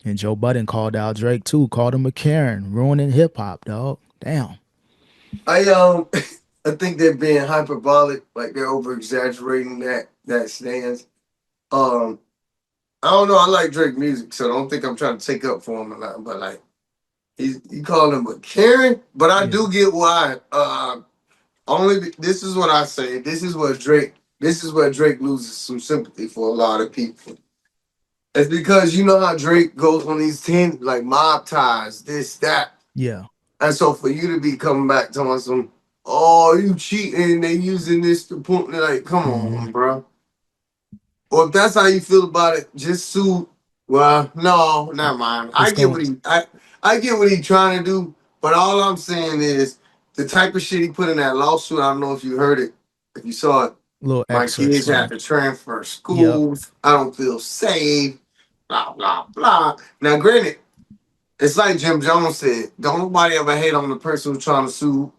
And Joe Budden called out Drake too, called him a Karen, ruining hip hop, dog. Damn. I I think they're being hyperbolic, like they're over exaggerating that stance. Um, I don't know. I like Drake music, so I don't think I'm trying to take up for him or not. But like, he called him a Karen. But I Yeah. do get why. This is what I say. This is what Drake. This is where Drake loses some sympathy for a lot of people. It's because you know how Drake goes on these 10 like mob ties, this, that. Yeah. And so for you to be coming back telling some, oh, you cheating, they using this to point, like, come Hmm. on, bro. Or if that's how you feel about it, just sue. Well, no, never mind. It's going I get what he's trying to do, but all I'm saying is the type of shit he put in that lawsuit. I don't know if you heard it, if you saw it. little My excerpts kids from have it. to transfer Yep. schools. I don't feel safe. Blah blah blah. Now, granted, it's like Jim Jones said. Don't nobody ever hate on the person who's trying to sue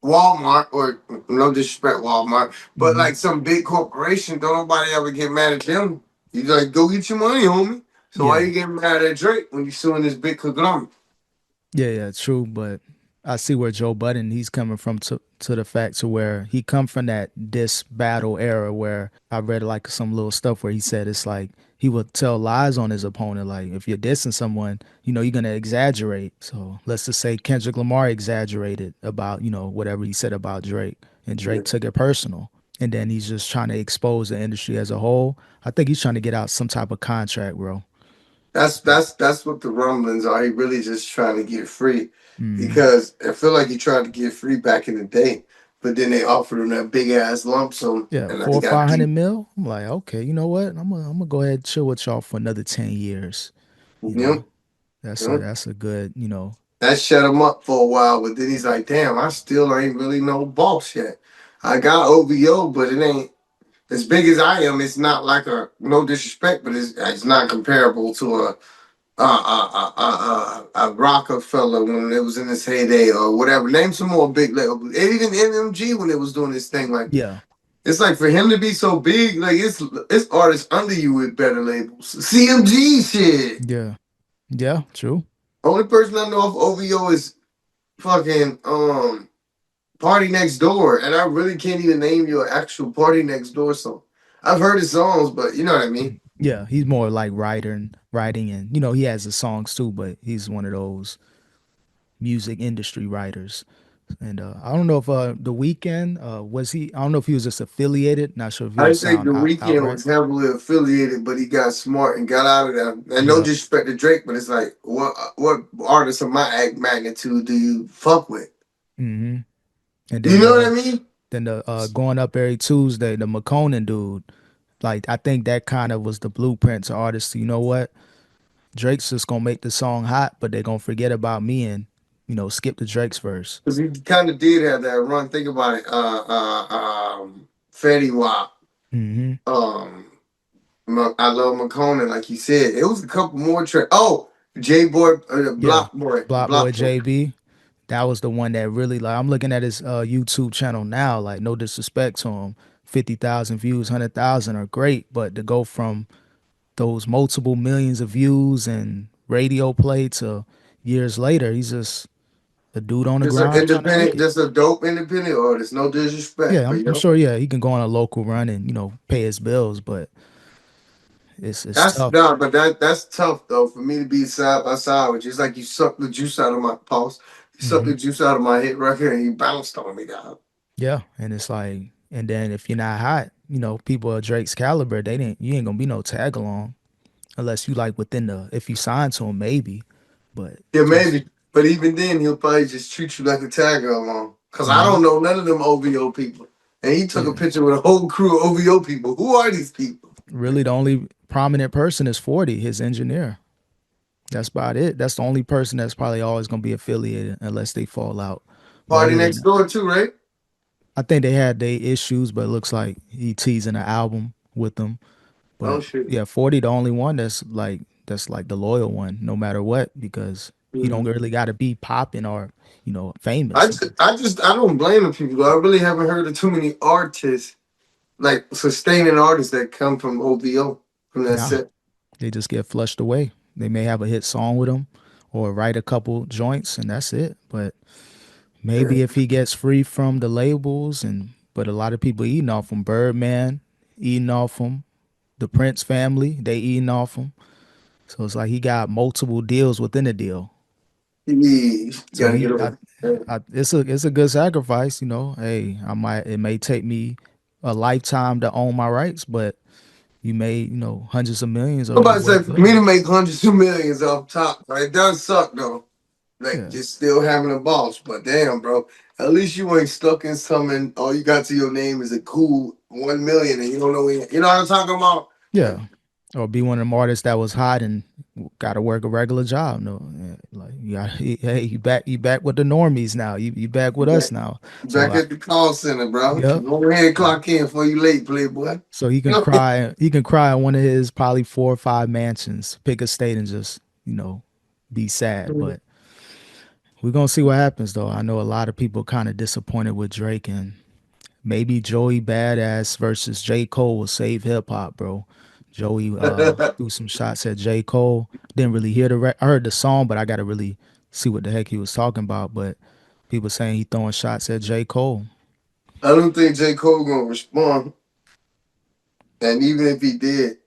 Walmart, or no disrespect Walmart, but Hmm. like some big corporation. Don't nobody ever get mad at them. You like go get your money, homie. So why Yeah. you getting mad at Drake when you suing this big conglomerate? Yeah, true. But I see where Joe Budden he's coming from to the fact to where he come from that diss battle era where I read like some little stuff where he said it's like he would tell lies on his opponent. Like if you're dissing someone, you're gonna exaggerate. So let's just say Kendrick Lamar exaggerated about, whatever he said about Drake. And Yeah. Drake took it personal. And then he's just trying to expose the industry as a whole. I think he's trying to get out some type of contract, bro. That's what the rumblings are. He really just trying to get free Mm-hmm. because I feel like he tried to get free back in the day, but then they offered him that big ass lump sum, Yeah, and four he or got five hundred beat. mil. I'm like, okay, you know what? I'm gonna go ahead and chill with y'all for another 10 years. You You know, know, that's you a know? that's a good. That shut him up for a while, but then he's like, "Damn, I still ain't really no boss yet. I got OVO, but it ain't as big as I am. It's not like a no disrespect, but it's not comparable to a Rockefeller when it was in its heyday or whatever. Name some more big labels. And even MMG when it was doing this thing. Like Yeah, it's like for him to be so big, like it's artists under you with better labels. CMG shit. yeah, yeah. True. Only person I know of OVO is fucking Party Next Door, and I really can't even name you an actual Party Next Door song. I've heard his songs, but you know what I mean. Yeah, he's more like writing, and he has the songs too, but he's one of those music industry writers. And I don't know if the weekend was he. I don't know if he was just affiliated. Not sure if he I was think sound the weekend outright. was heavily affiliated, but he got smart and got out of there. And no Yep. disrespect to Drake, but it's like, what artist of my magnitude do you fuck with? Hmm. And You then know what I mean? the going up every Tuesday, the McConan dude. Like I think that kind of was the blueprint to artists. You know what? Drake's just gonna make the song hot, but they're gonna forget about me and skip the Drake's verse. Because he kind of did have that run. Think about it. Fetty Wap. Hmm. Um, I love McConan, like you said. It was a couple more tracks. Oh, J Boy, Yeah, Block Boy Block Boy. JB. That was the one that really like. I'm looking at his YouTube channel now. Like no disrespect to him, 50,000 views, 100,000 are great, but to go from those multiple millions of views and radio play to years later, he's just a dude on the Just an grind trying to make independent, it. just a dope independent artist. No disrespect, Yeah, but I'm sure. Yeah, he can go on a local run and pay his bills, but it's that's tough. no, but that's tough though for me to be side by side with you. It's like you sucked the juice out of my pulse. You sucked Hmm. the juice out of my hit record and you bounced on me, dog. Yeah, and it's like, and then if you're not hot, people of Drake's caliber, you ain't gonna be no tag along unless you like within the if you sign to him maybe, but Yeah, just maybe. But even then, he'll probably just treat you like a tagger along. Cause I mhm. don't know none of them OVO people. And he took a Yeah. picture with a whole crew of OVO people. Who are these people? Really, the only prominent person is 40, his engineer. That's about it. That's the only person that's probably always gonna be affiliated unless they fall out. But Party other next than, door too, right? I think they had their issues, but it looks like he teasing an album with them. Oh But shit. yeah, 40 the only one that's like the loyal one, no matter what, because he don't Mhm. really got to be popping or famous. I don't blame the people. I really haven't heard of too many artists like sustaining artists that come from OVO from that Nah, set. they just get flushed away. They may have a hit song with him or write a couple joints and that's it. But maybe if he gets free from the labels and but a lot of people eating off him, Birdman eating off him, the Prince family, they eating off him. So it's like he got multiple deals within a deal. You So gotta get he, over. it's a good sacrifice, you know. Hey, I might it may take me a lifetime to own my rights, but you made hundreds of millions I'm or about you to say worth for me to billions. make hundreds of millions off top, right? It does suck though. Like Yeah, just still having a boss, but damn, bro. At least you ain't stuck in something. All you got to your name is a cool 1 million, and you don't know. You know what I'm talking about? Like yeah. Or be one of them artists that was hot and got to work a regular job. No, yeah, like you got, hey, you back with the normies now. You back with us back, now. So back at the call center, bro. yep. Go ahead, clock in before you late, playboy. So he can cry. He can cry in one of his probably 4 or 5 mansions, pick a state, and just be sad. But we're gonna see what happens, though. I know a lot of people kind of disappointed with Drake, and maybe Joey Badass versus J Cole will save hip hop, bro. Joey threw some shots at J Cole. Didn't really hear I heard the song, but I gotta really see what the heck he was talking about. But people saying he throwing shots at J Cole. I don't think J. Cole gonna respond, and even if he did,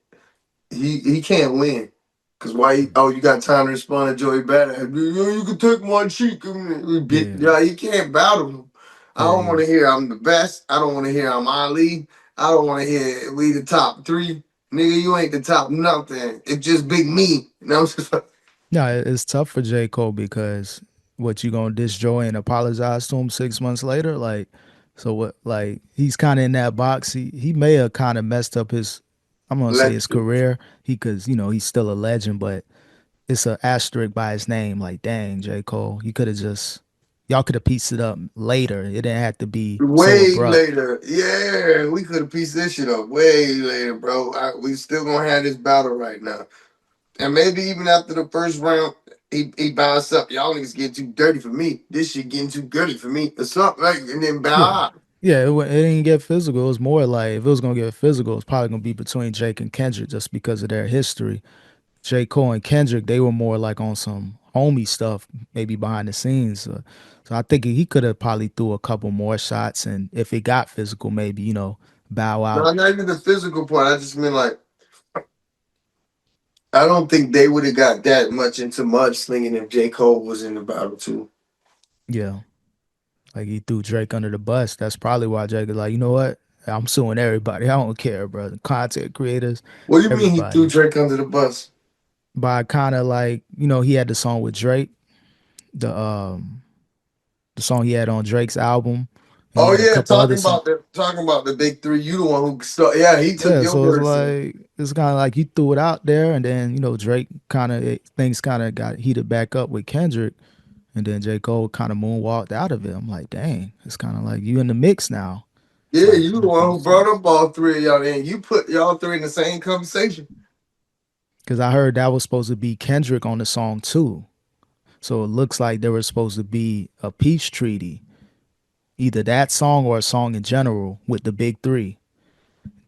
he can't win. Cause why? Oh, you got time to respond to Joey Bada? You can take my cheek. Yeah, Yeah, he can't battle him. I yeah, don't want yeah. to hear I'm the best. I don't want to hear I'm Ali. I don't want to hear we the top three. Nigga, you ain't the top nothing. It's just Big Me. You know what I'm saying? No, it's tough for J Cole because what you gonna diss Joey and apologize to him 6 months later? Like, so what? Like he's kind of in that box. He may have kind of messed up his. I'm gonna say his Legend. career. He cause he's still a legend, but it's a asterisk by his name. Like, dang, J Cole, you could have just y'all could have pieced it up later. It didn't have to be so Way abrupt. later. Yeah, we could have pieced this shit up way later, bro. We still gonna have this battle right now. And maybe even after the first round, he bounced up. Y'all niggas getting too dirty for me. This shit getting too dirty for me. Or something like, and then bow Yeah. out. Yeah, it didn't get physical. It was more like if it was gonna get physical, it's probably gonna be between Jake and Kendrick just because of their history. J. Cole and Kendrick, they were more like on some homie stuff, maybe behind the scenes. So I think he could have probably threw a couple more shots, and if it got physical, maybe bow No, out. not even the physical part. I just mean like I don't think they would have got that much into mudslinging if J. Cole was in the battle too. Yeah, like he threw Drake under the bus. That's probably why Drake is like, you know what? I'm suing everybody. I don't care, bro. The content creators, What do you mean he threw everybody. Drake under the bus? By kind of like, he had the song with Drake, the um the song he had on Drake's album, and he Oh had a yeah, couple other songs. talking about the big three. You the one who start. Yeah, he took Yeah, your so verse. And it's kind of like you threw it out there, and then Drake kind of things kind of got heated back up with Kendrick, and then J Cole kind of moonwalked out of it. I'm like, dang, it's kind of like you in the mix now. It's yeah, like you the one who brought up all three of y'all, and you put y'all three in the same conversation. because I heard that was supposed to be Kendrick on the song too, so it looks like there was supposed to be a peace treaty, either that song or a song in general with the big three.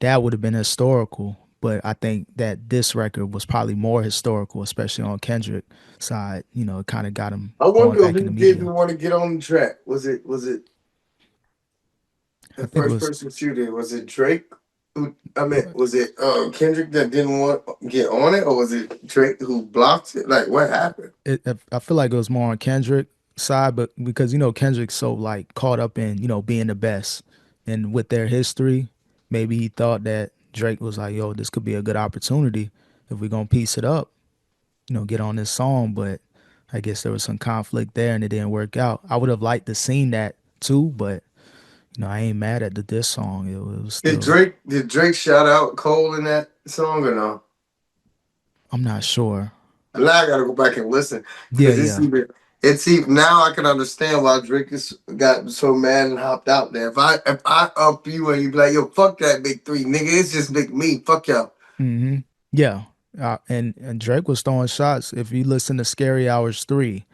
That would have been historical. But I think that this record was probably more historical, especially on Kendrick side. It kind of got him I going wonder back in who the didn't media. want to get on the track. Was it I the think it first was person shooting? Was it Drake? Who, I mean, was it Kendrick that didn't want to get on it, or was it Drake who blocked it? Like, what happened? I feel like it was more on Kendrick side, but because Kendrick's so like caught up in being the best, and with their history, maybe he thought that Drake was like, "Yo, this could be a good opportunity if we're gonna piece it up, get on this song." But I guess there was some conflict there, and it didn't work out. I would have liked to seen that too, but I ain't mad at the diss song. It was still. Did Drake shout out Cole in that song or no? I'm not sure. Now I gotta go back and listen Yeah, because yeah. it's even now I can understand why Drake is got so mad and hopped out there. If I up you and you be like, yo, fuck that big three, nigga, it's just big me, fuck y'all. hmm Yeah. And Drake was throwing shots. If you listen to Scary Hours 3,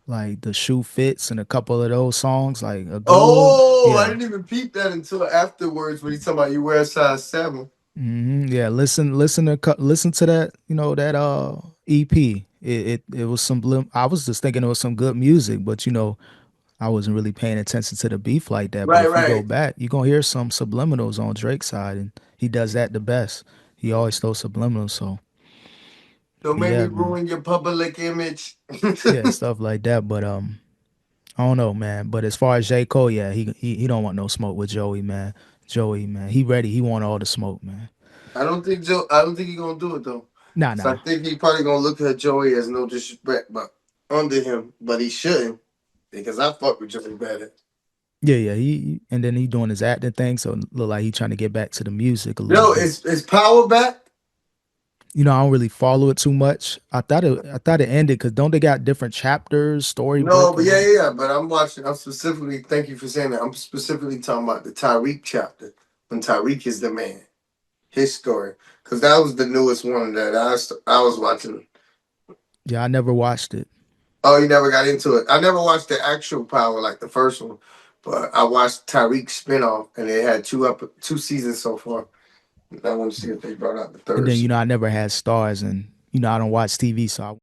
like the shoe fits and a couple of those songs, like a good, Oh, I yeah. didn't even peep that until afterwards when he talking about you wear a size 7. Yeah, listen to that. You know that EP. It was some. I was just thinking it was some good music, but I wasn't really paying attention to the beef like that. But Right, if you go right. back, you're gonna hear some subliminals on Drake's side, and he does that the best. He always throws subliminals. So, Don't but make me yeah, man. ruin your public image. Yeah, stuff like that. But I don't know, man. But as far as J. Cole, yeah, he don't want no smoke with Joey, man. Joey, man, he ready. He want all the smoke, man. I don't think he's gonna do it though. Nah, So I nah. think he probably gonna look at Joey as no disrespect, but under him. But he shouldn't because I fuck with Joey better. Yeah, yeah. And then he doing his acting thing, so it look like he trying to get back to the music a little Yo, bit. is Power back? I don't really follow it too much. I thought it ended because don't they got different chapters, No, storybook but and yeah, all. yeah, yeah. But I'm watching. I'm specifically. Thank you for saying that. I'm specifically talking about the Tyreek chapter when Tyreek is the man. His story, because that was the newest one that I was watching. Yeah, I never watched it. Oh, you never got into it. I never watched the actual Power like the first one, but I watched Tyreek's spinoff, and it had two seasons so far. I want to see if they brought out the And third then season. I never had stars, and I don't watch TV, so I